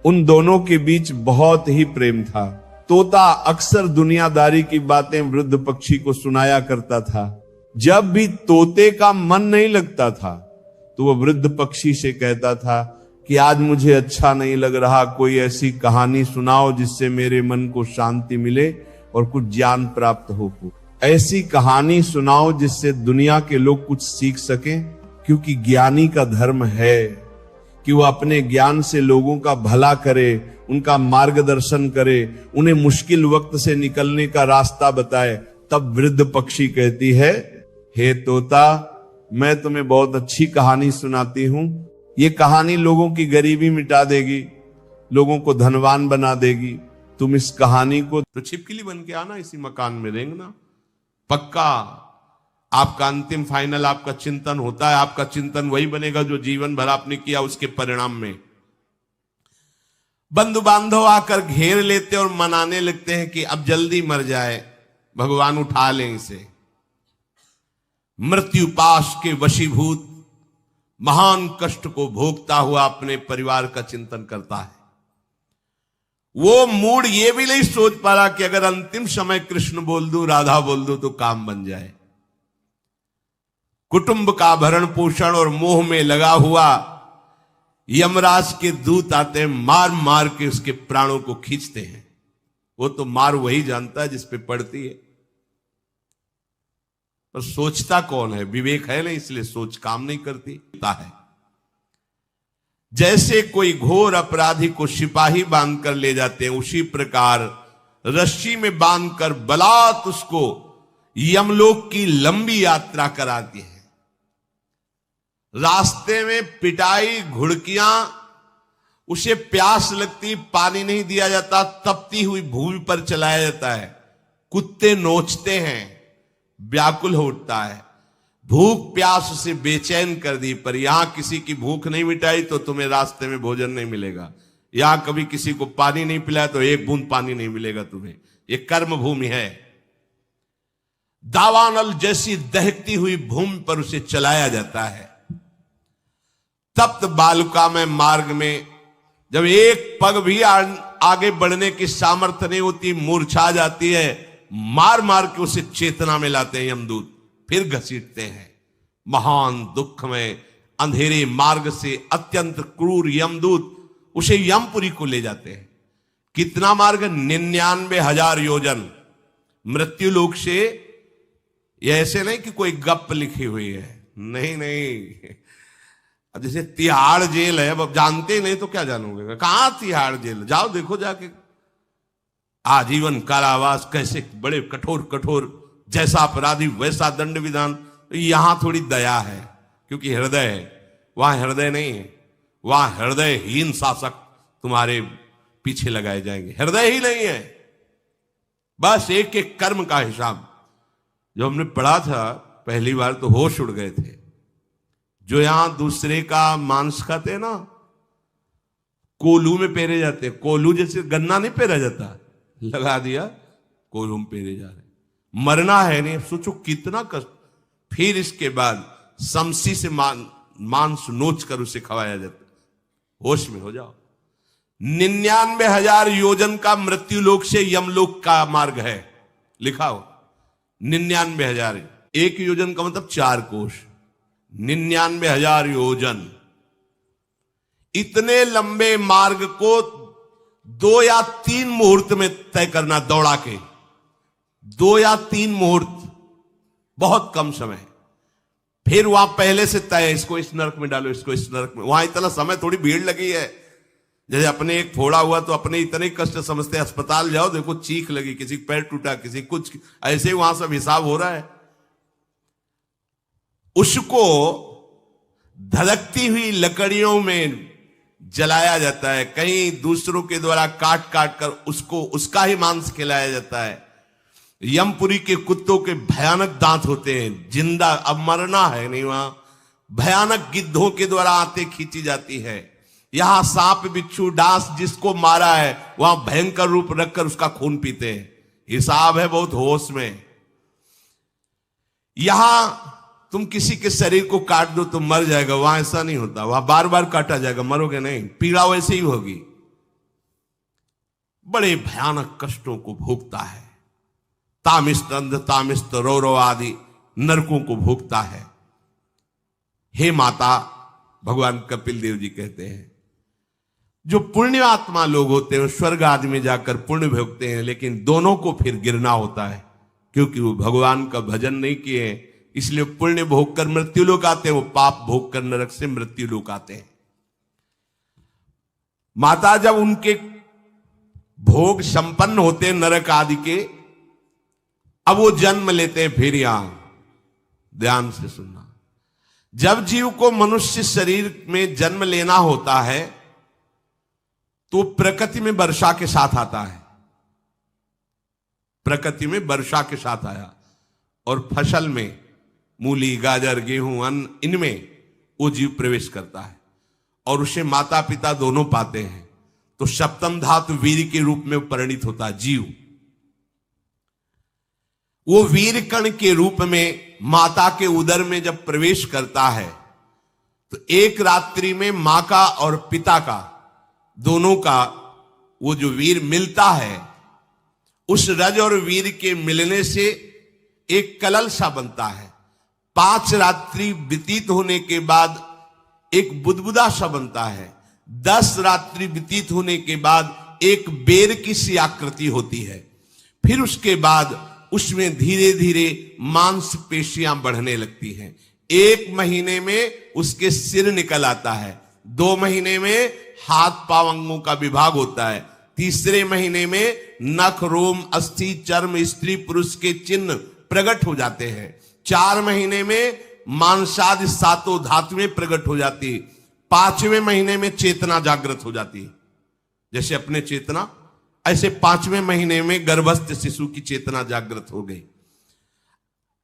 उन दोनों के बीच बहुत ही प्रेम था। तोता अक्सर दुनियादारी की बातें वृद्ध पक्षी को सुनाया करता था। जब भी तोते का मन नहीं लगता था तो वह वृद्ध पक्षी से कहता था कि आज मुझे अच्छा नहीं लग रहा, कोई ऐसी कहानी सुनाओ जिससे मेरे मन को शांति मिले और कुछ ज्ञान प्राप्त हो। ऐसी कहानी सुनाओ जिससे दुनिया के लोग कुछ सीख सकें, क्योंकि ज्ञानी का धर्म है कि वह अपने ज्ञान से लोगों का भला करे, उनका मार्गदर्शन करे, उन्हें मुश्किल वक्त से निकलने का रास्ता बताए। तब वृद्ध पक्षी कहती है, हे तोता, मैं तुम्हें बहुत अच्छी कहानी सुनाती हूं। ये कहानी लोगों की गरीबी मिटा देगी, लोगों को धनवान बना देगी। तुम इस कहानी को तो छिपकली बन के आना, इसी मकान में रेंगना, पक्का आपका अंतिम फाइनल आपका चिंतन होता है। आपका चिंतन वही बनेगा जो जीवन भर आपने किया, उसके परिणाम में बंधु बांधव आकर घेर लेते और मनाने लगते हैं कि अब जल्दी मर जाए, भगवान उठा लें इसे। मृत्यु पाश के वशीभूत महान कष्ट को भोगता हुआ अपने परिवार का चिंतन करता है। वो मूड ये भी नहीं सोच पा रहा कि अगर अंतिम समय कृष्ण बोल दूं, राधा बोल दूं तो काम बन जाए। कुटुंब का भरण पोषण और मोह में लगा हुआ यमराज के दूत आते हैं, मार मार के उसके प्राणों को खींचते हैं। वो तो मार वही जानता है जिस पे पड़ती है, पर सोचता कौन है? विवेक है नहीं, इसलिए सोच काम नहीं करती है। जैसे कोई घोर अपराधी को सिपाही बांधकर ले जाते हैं, उसी प्रकार रस्सी में बांधकर बलात् उसको यमलोक की लंबी यात्रा कराती है। रास्ते में पिटाई, घुड़कियां, उसे प्यास लगती, पानी नहीं दिया जाता, तपती हुई भूमि पर चलाया जाता है। कुत्ते नोचते हैं, व्याकुल हो उठता है, भूख प्यास उसे बेचैन कर दी। पर यहां किसी की भूख नहीं मिटाई तो तुम्हें रास्ते में भोजन नहीं मिलेगा। यहां कभी किसी को पानी नहीं पिलाया तो एक बूंद पानी नहीं मिलेगा तुम्हें। यह कर्म भूमि है। दावानल जैसी दहकती हुई भूमि पर उसे चलाया जाता है। तप्त बालुका में मार्ग में जब एक पग भी आगे बढ़ने की सामर्थ्य नहीं होती, मूर्छा जाती है, मार मार के उसे चेतना में लाते हैं यमदूत, फिर घसीटते हैं। महान दुख में अंधेरे मार्ग से अत्यंत क्रूर यमदूत उसे यमपुरी को ले जाते हैं। कितना मार्ग? 99,000 योजन मृत्यु लोक से। यह ऐसे नहीं कि कोई गप लिखी हुई है, नहीं नहीं। अब जैसे तिहाड़ जेल है, अब जानते नहीं तो क्या जानोगे? कहां तिहाड़ जेल? जाओ देखो जाके। आजीवन कारावास, कैसे बड़े कठोर कठोर, जैसा अपराधी वैसा दंड विधान। यहां थोड़ी दया है क्योंकि हृदय है, वहां हृदय नहीं है। वहां हृदयहीन शासक तुम्हारे पीछे लगाए जाएंगे। हृदय ही नहीं है, बस एक एक कर्म का हिसाब। जो हमने पढ़ा था पहली बार तो होश उड़ गए थे। जो यहां दूसरे का मांस खाते हैं ना, कोलू में पेरे जाते हैं। कोलू जैसे गन्ना नहीं पेरा जाता, लगा दिया, कोलू में पेरे जा रहे। मरना है नहीं, सोचो कितना कष्ट। फिर इसके बाद समसी से मांस नोच कर उसे खवाया जाता। होश में हो जाओ। 99,000 योजन का मृत्यु लोक से यमलोक का मार्ग है, लिखा हो 99,000। एक योजन का मतलब 4 कोश। 99,000 योजन। इतने लंबे मार्ग को 2 या 3 मुहूर्त में तय करना, दौड़ा के 2 या 3 मुहूर्त, बहुत कम समय। फिर वहां पहले से तय, इसको इस नरक में डालो, इसको इस नरक में। वहां इतना समय, थोड़ी भीड़ लगी है। जैसे अपने एक फोड़ा हुआ तो अपने इतने कष्ट समझते, अस्पताल जाओ देखो चीख लगी, किसी पैर टूटा, किसी कुछ, ऐसे ही वहां सब हिसाब हो रहा है। उसको धधकती हुई लकड़ियों में जलाया जाता है, कहीं दूसरों के द्वारा काट काट कर उसको उसका ही मांस खिलाया जाता है। यमपुरी के कुत्तों के भयानक दांत होते हैं, जिंदा, अब मरना है नहीं। वहां भयानक गिद्धों के द्वारा आंतें खींची जाती है। यहां सांप, बिच्छू, डांस जिसको मारा है वहां भयंकर रूप रखकर उसका खून पीते हैं। हिसाब है बहुत होश में। यहां तुम किसी के शरीर को काट दो तो मर जाएगा, वहां ऐसा नहीं होता। वहां बार बार काटा जाएगा, मरोगे नहीं, पीड़ा वैसे ही होगी। बड़े भयानक कष्टों को भोगता है। तामिस्त अंध तामिस्त रौरव आदि नरकों को भोगता है। हे माता, भगवान कपिल देव जी कहते हैं, जो पुण्य आत्मा लोग होते हैं स्वर्ग आदि में जाकर पुण्य भोगते हैं, लेकिन दोनों को फिर गिरना होता है, क्योंकि वो भगवान का भजन नहीं किए हैं। इसलिए पुण्य भोग कर मृत्यु लोक आते हैं, वो पाप भोग कर नरक से मृत्यु लोक आते हैं। माता जब उनके भोग संपन्न होते हैं नरक आदि के, अब वो जन्म लेते हैं। फिर यहां ध्यान से सुनना, जब जीव को मनुष्य शरीर में जन्म लेना होता है तो प्रकृति में वर्षा के साथ आता है। प्रकृति में वर्षा के साथ आया और फसल में मूली गाजर गेहूं अन्न इनमें वो जीव प्रवेश करता है और उसे माता पिता दोनों पाते हैं। तो सप्तम धातु वीर के रूप में परिणित होता है जीव। वो वीर कण के रूप में माता के उदर में जब प्रवेश करता है तो एक रात्रि में मां का और पिता का दोनों का वो जो वीर मिलता है, उस रज और वीर के मिलने से एक कलल सा बनता है। 5 रात्रि व्यतीत होने के बाद एक बुदबुदा सा बनता है। 10 रात्रि व्यतीत होने के बाद एक बेर की सी आकृति होती है। फिर उसके बाद उसमें धीरे धीरे मांसपेशियां बढ़ने लगती हैं। 1 महीने में उसके सिर निकल आता है। 2 महीने में हाथ पांव अंगों का विभाग होता है। 3रे महीने में नख रोम अस्थि चर्म स्त्री पुरुष के चिन्ह प्रकट हो जाते हैं। 4 महीने में मांसादि 7 धातुएं प्रकट हो जाती है। 5वें महीने में चेतना जागृत हो जाती है। जैसे अपने चेतना, ऐसे 5वें महीने में गर्भस्थ शिशु की चेतना जागृत हो गई।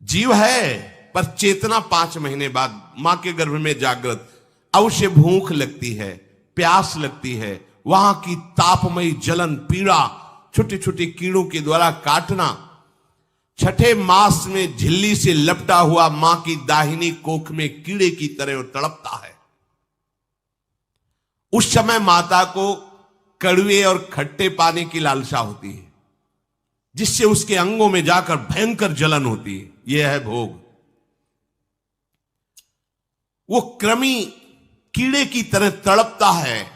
जीव है पर चेतना 5 महीने बाद मां के गर्भ में जागृत। अब उसे भूख लगती है, प्यास लगती है, वहां की तापमयी जलन पीड़ा, छोटे छोटे कीड़ों के द्वारा काटना। 6ठे मास में झिल्ली से लपटा हुआ मां की दाहिनी कोख में कीड़े की तरह तड़पता है। उस समय माता को कड़वे और खट्टे पानी की लालसा होती है, जिससे उसके अंगों में जाकर भयंकर जलन होती है। यह है भोग। वो कृमि कीड़े की तरह तड़पता है।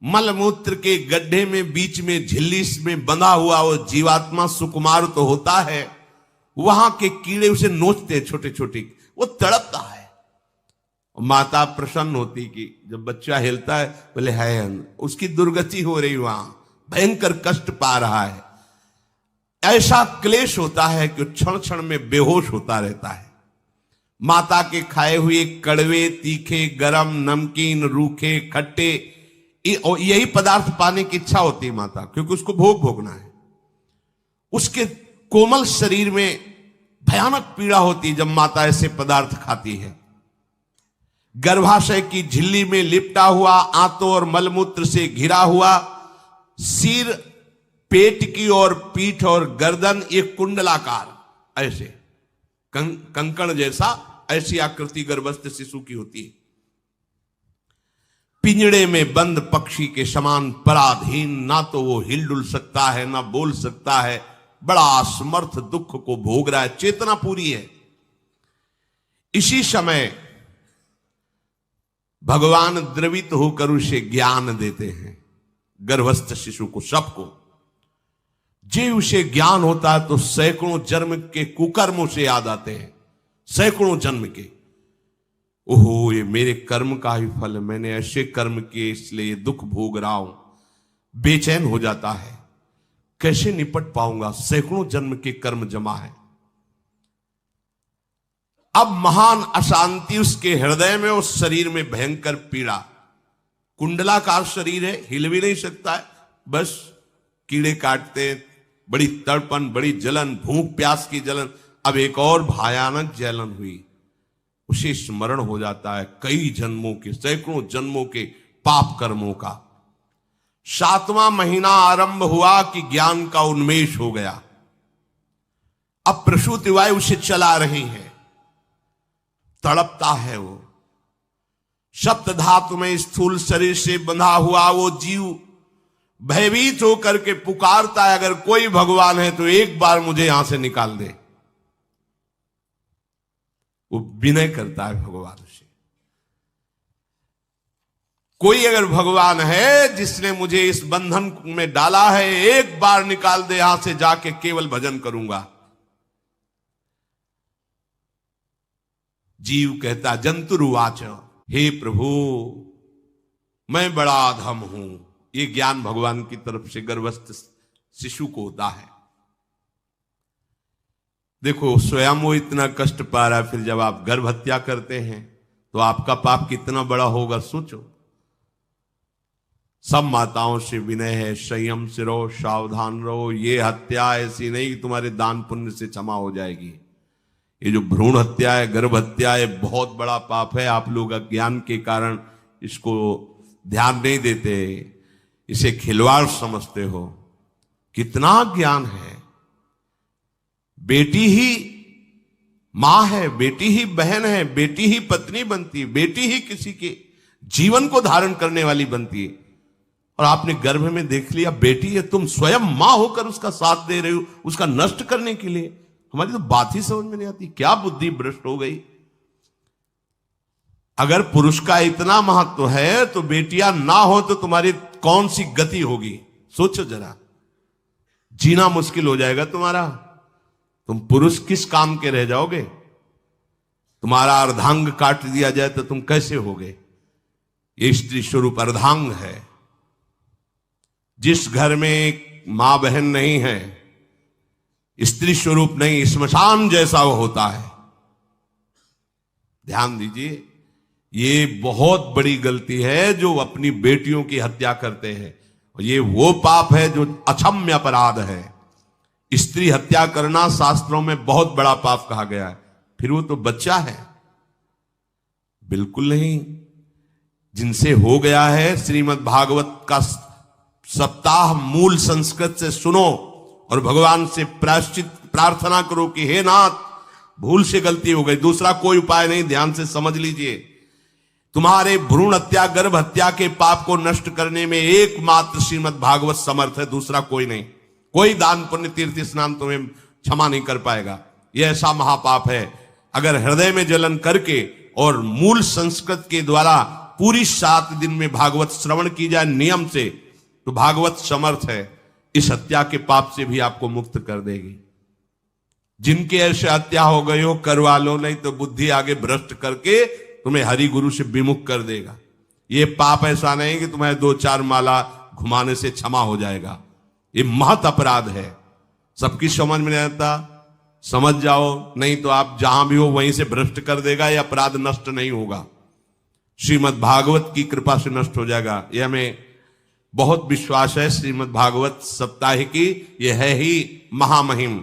मलमूत्र के गड्ढे में बीच में झिल्ली में बंधा हुआ वो जीवात्मा सुकुमार तो होता है, वहां के कीड़े उसे नोचते हैं छोटे छोटे, वो तड़पता है। माता प्रसन्न होती कि जब बच्चा हिलता है, बोले है उसकी दुर्गति हो रही, वहां भयंकर कष्ट पा रहा है। ऐसा क्लेश होता है कि क्षण क्षण में बेहोश होता रहता है। माता के खाए हुए कड़वे तीखे गरम नमकीन रूखे खट्टे यही पदार्थ पाने की इच्छा होती है माता, क्योंकि उसको भोग भोगना है। उसके कोमल शरीर में भयानक पीड़ा होती है जब माता ऐसे पदार्थ खाती है। गर्भाशय की झिल्ली में लिपटा हुआ, आंतों और मलमूत्र से घिरा हुआ सिर, पेट की और पीठ और गर्दन एक कुंडलाकार ऐसे कंकण जैसा ऐसी आकृति गर्भस्थ शिशु की होती है। पिंजड़े में बंद पक्षी के समान पराधीन, ना तो वो हिलडुल सकता है ना बोल सकता है। बड़ा असमर्थ दुख को भोग रहा है। चेतना पूरी है। इसी समय भगवान द्रवित होकर उसे ज्ञान देते हैं, गर्भस्थ शिशु को, सबको। जे उसे ज्ञान होता है तो सैकड़ों जन्म के कुकर्मों से याद आते हैं, सैकड़ों जन्म के। ओहो, ये मेरे कर्म का ही फल, मैंने ऐसे कर्म किए इसलिए ये दुख भोग रहा हूं। बेचैन हो जाता है, कैसे निपट पाऊंगा, सैकड़ों जन्म के कर्म जमा है। अब महान अशांति उसके हृदय में, उस शरीर में भयंकर पीड़ा। कुंडलाकार शरीर है, हिल भी नहीं सकता है, बस कीड़े काटते हैं, बड़ी तड़पन, बड़ी जलन, भूख प्यास की जलन। अब एक और भयानक जलन हुई, उसे स्मरण हो जाता है कई जन्मों के, सैकड़ों जन्मों के पाप कर्मों का। 7वां महीना आरंभ हुआ कि ज्ञान का उन्मेष हो गया। अब प्रसूति वायु उसे चला रही है, तड़पता है वो। सप्त धातु में स्थूल शरीर से बंधा हुआ वो जीव भयभीत होकर के पुकारता है, अगर कोई भगवान है तो एक बार मुझे यहां से निकाल दे। वो विनय करता है भगवान से। कोई अगर भगवान है जिसने मुझे इस बंधन में डाला है, एक बार निकाल दे यहां से, जाके केवल भजन करूंगा। जीव कहता, जंतुरुवाच, हे प्रभु मैं बड़ा अधम हूं। ये ज्ञान भगवान की तरफ से गर्भस्थ शिशु को होता है। देखो स्वयं वो इतना कष्ट पा रहा है, फिर जब आप गर्भ हत्या करते हैं तो आपका पाप कितना बड़ा होगा सोचो। सब माताओं से विनय है, संयम से रहो, सावधान रहो। ये हत्या ऐसी नहीं कि तुम्हारे दान पुण्य से क्षमा हो जाएगी। ये जो भ्रूण हत्या है, गर्भ हत्या है, बहुत बड़ा पाप है। आप लोग अज्ञान के कारण इसको ध्यान नहीं देते, इसे खिलवाड़ समझते हो। कितना ज्ञान है। बेटी ही मां है, बेटी ही बहन है, बेटी ही पत्नी बनती है, बेटी ही किसी के जीवन को धारण करने वाली बनती है। और आपने गर्भ में देख लिया बेटी है, तुम स्वयं मां होकर उसका साथ दे रहे हो, उसका नष्ट करने के लिए। हमारी तो बात ही समझ में नहीं आती, क्या बुद्धि भ्रष्ट हो गई। अगर पुरुष का इतना महत्व है तो बेटियां ना हो तो तुम्हारी कौन सी गति होगी, सोचो जरा। जीना मुश्किल हो जाएगा तुम्हारा। तुम पुरुष किस काम के रह जाओगे। तुम्हारा अर्धांग काट दिया जाए तो तुम कैसे होगे। ये स्त्री स्वरूप अर्धांग है। जिस घर में एक मां बहन नहीं है, स्त्री स्वरूप नहीं, श्मशान जैसा वो होता है। ध्यान दीजिए, ये बहुत बड़ी गलती है जो अपनी बेटियों की हत्या करते हैं। और ये वो पाप है जो अक्षम्य अपराध है। स्त्री हत्या करना शास्त्रों में बहुत बड़ा पाप कहा गया है। फिर वो तो बच्चा है, बिल्कुल नहीं। जिनसे हो गया है, श्रीमद् भागवत का सप्ताह मूल संस्कृत से सुनो और भगवान से प्रायश्चित प्रार्थना करो कि हे नाथ, भूल से गलती हो गई, दूसरा कोई उपाय नहीं। ध्यान से समझ लीजिए, तुम्हारे भ्रूण हत्या, गर्भ हत्या के पाप को नष्ट करने में एकमात्र श्रीमद् भागवत समर्थ है, दूसरा कोई नहीं। कोई दान पुण्य तीर्थ स्नान तुम्हें क्षमा नहीं कर पाएगा। यह ऐसा महापाप है। अगर हृदय में जलन करके और मूल संस्कृत के द्वारा पूरी 7 दिन में भागवत श्रवण की जाए नियम से, तो भागवत समर्थ है, इस हत्या के पाप से भी आपको मुक्त कर देगी। जिनके ऐसे हत्या हो गई हो करवा लो, नहीं तो बुद्धि आगे भ्रष्ट करके तुम्हें हरि गुरु से विमुख कर देगा। ये पाप ऐसा नहीं कि तुम्हें 2-4 माला घुमाने से क्षमा हो जाएगा। ये महत अपराध है। सबकी समझ में नहीं आता, समझ जाओ, नहीं तो आप जहां भी हो वहीं से भ्रष्ट कर देगा। ये अपराध नष्ट नहीं होगा, श्रीमद् भागवत की कृपा से नष्ट हो जाएगा। यह हमें बहुत विश्वास है। श्रीमद् भागवत सप्ताह की यह है ही महामहिम।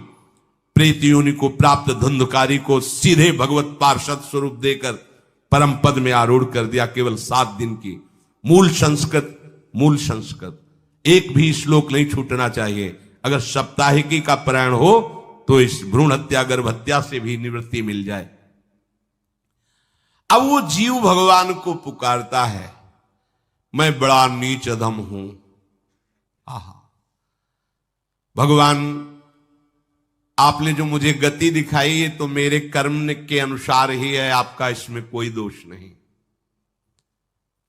प्रेत योनि को प्राप्त धुंधकारी को सीधे भगवत पार्षद स्वरूप देकर परम पद में आरूढ़ कर दिया। केवल 7 दिन की मूल संस्कृत एक भी श्लोक नहीं छूटना चाहिए। अगर सप्ताहिकी का पारायण हो तो इस भ्रूण हत्या, गर्भ हत्या से भी निवृत्ति मिल जाए। अब वो जीव भगवान को पुकारता है, मैं बड़ा नीच अधम हूं। आहा, भगवान आपने जो मुझे गति दिखाई है तो मेरे कर्म के अनुसार ही है, आपका इसमें कोई दोष नहीं।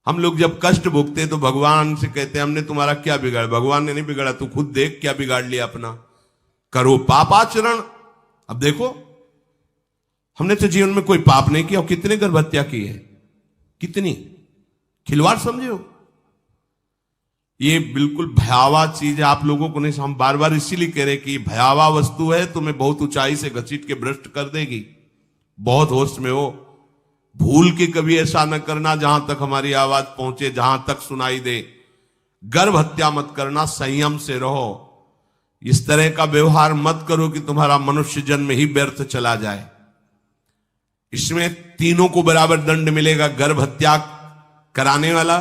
हम लोग जब कष्ट भोगते तो भगवान से कहते हैं हमने तुम्हारा क्या बिगाड़ा। भगवान ने नहीं बिगाड़ा, तू खुद देख क्या बिगाड़ लिया अपना। करो पाप आचरण। अब देखो, हमने तो जीवन में कोई पाप नहीं किया और कितने गर्भ हत्या की है, कितनी खिलवाड़ समझे हो। ये बिल्कुल भयावह चीज है। आप लोगों को नहीं, हम बार बार इसीलिए कह रहे कि भयावह वस्तु है, तुम्हें बहुत ऊंचाई से घसीट के भ्रष्ट कर देगी। बहुत होश में हो, भूल के कभी ऐसा न करना जहां तक हमारी आवाज पहुंचे, जहां तक सुनाई दे। गर्भ हत्या मत करना, संयम से रहो। इस तरह का व्यवहार मत करो कि तुम्हारा मनुष्य जन्म ही व्यर्थ चला जाए। इसमें तीनों को बराबर दंड मिलेगा। गर्भ हत्या कराने वाला,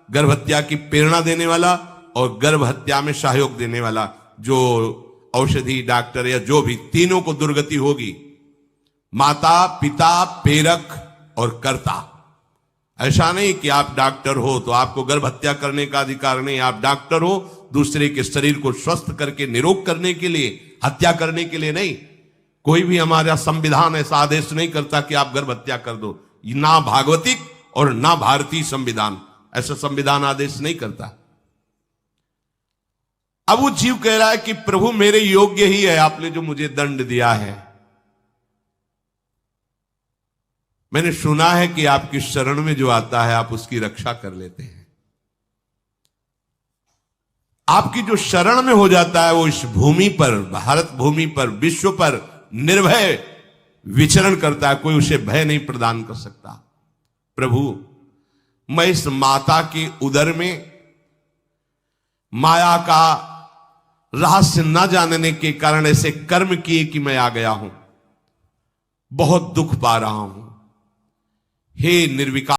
गर्भ हत्या की प्रेरणा देने वाला और गर्भ हत्या में सहयोग देने वाला, जो औषधि डॉक्टर या जो भी, तीनों को दुर्गति होगी। माता, पिता, प्रेरक और कर्ता। ऐसा नहीं कि आप डॉक्टर हो तो आपको गर्भ हत्या करने का अधिकार नहीं। आप डॉक्टर हो दूसरे के शरीर को स्वस्थ करके निरोग करने के लिए, हत्या करने के लिए नहीं। कोई भी हमारा संविधान ऐसा आदेश नहीं करता कि आप गर्भ हत्या कर दो। ना भागवतिक और ना भारतीय संविधान ऐसा संविधान आदेश नहीं करता। अब वो जीव कह रहा है कि प्रभु मेरे योग्य ही है आपने जो मुझे दंड दिया है। मैंने सुना है कि आपकी शरण में जो आता है आप उसकी रक्षा कर लेते हैं। आपकी जो शरण में हो जाता है वो इस भूमि पर, भारत भूमि पर, विश्व पर निर्भय विचरण करता है। कोई उसे भय नहीं प्रदान कर सकता। प्रभु मैं इस माता के उदर में माया का रहस्य न जानने के कारण ऐसे कर्म किए कि मैं आ गया हूं, बहुत दुख पा रहा हूं। हे निर्विकार